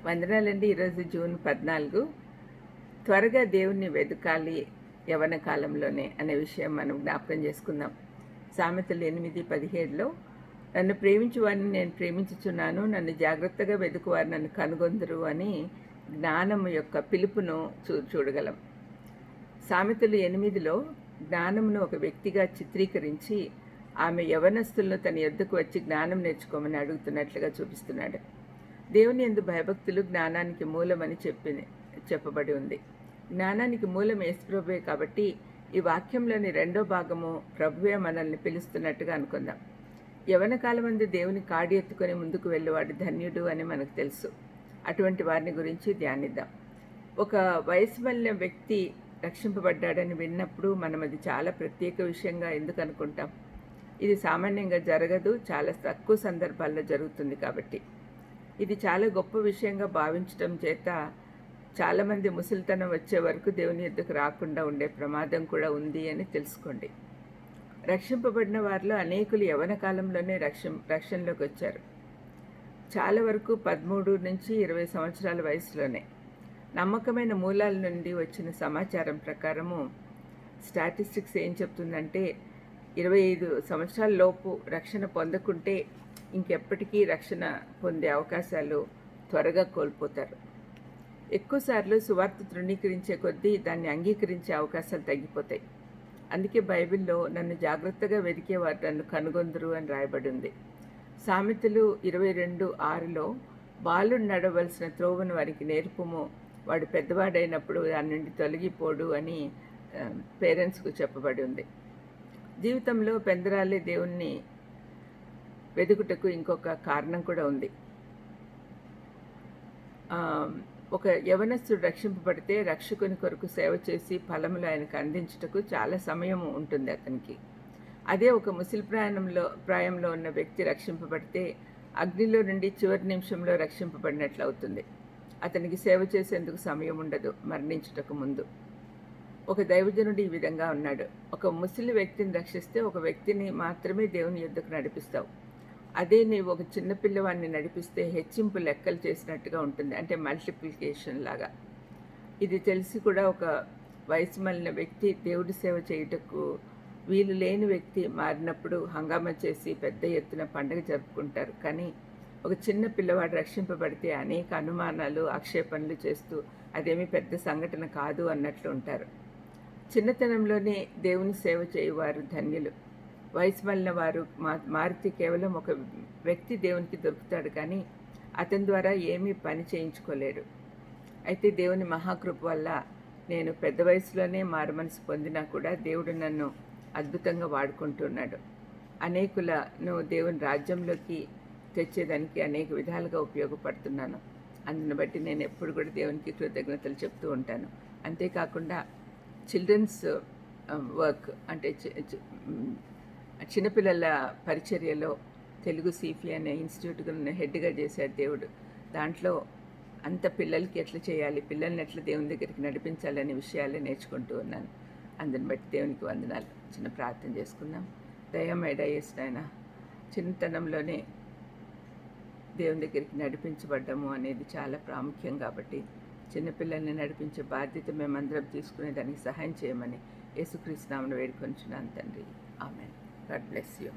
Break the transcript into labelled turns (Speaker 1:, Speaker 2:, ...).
Speaker 1: వందనాలండి. ఈరోజు జూన్ 14. త్వరగా దేవుణ్ణి వెతకాలి యవ్వన కాలంలోనే అనే విషయం మనం జ్ఞాపకం చేసుకుందాం. సామెతలు 8:17లో నన్ను ప్రేమించు వారిని నేను ప్రేమించుచున్నాను, నన్ను జాగ్రత్తగా వెతుకువారు నన్ను కనుగొందురు అని జ్ఞానము యొక్క పిలుపును చూడగలం. సామెతలు 8లో జ్ఞానమును ఒక వ్యక్తిగా చిత్రీకరించి ఆమె యవనస్తులను తన యొద్దకు వచ్చి జ్ఞానం నేర్చుకోమని అడుగుతున్నట్లుగా చూపిస్తున్నాడు. దేవుని యందు భయభక్తులు జ్ఞానానికి మూలమని చెప్పబడి ఉంది. జ్ఞానానికి మూలం యేసుప్రభువే కాబట్టి ఈ వాక్యంలోని రెండో భాగము ప్రభువే మనల్ని పిలుస్తున్నట్టుగా అనుకుందాం. యవన కాలమందు దేవుని కాడి ఎత్తుకొని ముందుకు వెళ్ళేవాడు ధన్యుడు అని మనకు తెలుసు. అటువంటి వారిని గురించి ధ్యానిద్దాం. ఒక వయసు మళ్ళిన వ్యక్తి రక్షింపబడ్డాడని విన్నప్పుడు మనం అది చాలా ప్రత్యేక విషయంగా ఎందుకు అనుకుంటాం? ఇది సామాన్యంగా జరగదు, చాలా తక్కువ సందర్భాల్లో జరుగుతుంది. కాబట్టి ఇది చాలా గొప్ప విషయంగా భావించడం చేత చాలామంది ముసలితనం వచ్చే వరకు దేవుని యొద్దకు రాకుండా ఉండే ప్రమాదం కూడా ఉంది అని తెలుసుకోండి. రక్షింపబడిన వారిలో అనేకులు యవన కాలంలోనే రక్షణలోకి వచ్చారు. చాలా వరకు 13 నుంచి 20 సంవత్సరాల వయసులోనే. నమ్మకమైన మూలాల నుండి వచ్చిన సమాచారం ప్రకారము స్టాటిస్టిక్స్ ఏం చెప్తుందంటే 25 సంవత్సరాల లోపు రక్షణ పొందకుంటే ఇంకెప్పటికీ రక్షణ పొందే అవకాశాలు త్వరగా కోల్పోతారు. ఎక్కువసార్లు సువార్త తృణీకరించే కొద్దీ దాన్ని అంగీకరించే అవకాశాలు తగ్గిపోతాయి. అందుకే బైబిల్లో నన్ను జాగ్రత్తగా వెతికేవారు నన్ను కనుగొందురు అని రాయబడి ఉంది. సామెతలు 22:6లో బాలుడు నడవలసిన త్రోవను వారికి నేర్పుము, వాడు పెద్దవాడైనప్పుడు దాని నుండి తొలగిపోడు అని పేరెంట్స్కు చెప్పబడి ఉంది. జీవితంలో పెందరాలే దేవుణ్ణి వెతుకుటకు ఇంకొక కారణం కూడా ఉంది. ఒక యవనస్తుడు రక్షింపబడితే రక్షకుని కొరకు సేవ చేసి ఫలములు ఆయనకు అందించుటకు చాలా సమయం ఉంటుంది అతనికి. అదే ఒక ముసలి ప్రాయంలో ఉన్న వ్యక్తి రక్షింపబడితే అగ్నిలో నుండి చివరి నిమిషంలో రక్షింపబడినట్లు అవుతుంది. అతనికి సేవ చేసేందుకు సమయం ఉండదు మరణించుటకు ముందు. ఒక దైవజనుడు ఈ విధంగా ఉన్నాడు. ఒక ముసలి వ్యక్తిని రక్షిస్తే ఒక వ్యక్తిని మాత్రమే దేవుని యొద్దకు నడిపిస్తావు. అదే నీవు ఒక చిన్న పిల్లవాడిని నడిపిస్తే హెచ్చింపు లెక్కలు చేసినట్టుగా ఉంటుంది, అంటే మల్టిప్లికేషన్ లాగా. ఇది తెలిసి కూడా ఒక వయసు మళ్ళిన వ్యక్తి దేవుడి సేవ చేయుటకు వీలు లేని వ్యక్తి మారినప్పుడు హంగామా చేసి పెద్ద ఎత్తున పండుగ జరుపుకుంటారు. కానీ ఒక చిన్న పిల్లవాడు రక్షింపబడితే అనేక అనుమానాలు, ఆక్షేపణలు చేస్తూ అదేమీ పెద్ద సంఘటన కాదు అన్నట్లు ఉంటారు. చిన్నతనంలోనే దేవుని సేవ చేయువారు ధన్యులు. వయసు మళ్ళిన వారు మారితే కేవలం ఒక వ్యక్తి దేవునికి దొరుకుతాడు, కానీ అతని ద్వారా ఏమీ పని చేయించుకోలేడు. అయితే దేవుని మహాకృప వల్ల నేను పెద్ద వయసులోనే మారుమనసు పొందినా కూడా దేవుడు నన్ను అద్భుతంగా వాడుకుంటున్నాడు. అనేకులను దేవుని రాజ్యంలోకి తెచ్చేదానికి అనేక విధాలుగా ఉపయోగపడుతున్నాను. అందుని బట్టి నేను ఎప్పుడు కూడా దేవునికి కృతజ్ఞతలు చెప్తూ ఉంటాను. అంతేకాకుండా చిల్డ్రన్స్ వర్క్ అంటే చిన్నపిల్లల పరిచర్యలో తెలుగు సీఫీ అనే ఇన్స్టిట్యూట్కి హెడ్గా చేశాడు దేవుడు. దాంట్లో అంత పిల్లలకి ఎట్లా చేయాలి, పిల్లల్ని ఎట్లా దేవుని దగ్గరికి నడిపించాలనే విషయాలే నేర్చుకుంటూ ఉన్నాను. అందుని బట్టి దేవునికి వందనాలు. చిన్న ప్రార్థన చేసుకుందాం. దయమేడయేసిన చిన్నతనంలోనే దేవుని దగ్గరికి నడిపించబడ్డము అనేది చాలా ప్రాముఖ్యం. కాబట్టి చిన్నపిల్లల్ని నడిపించే బాధ్యత మేమందరం తీసుకునే దానికి సహాయం చేయమని యేసుక్రీస్తు నామమున వేడుకొంచున్నాను తండ్రి. ఆమేన్. God bless you.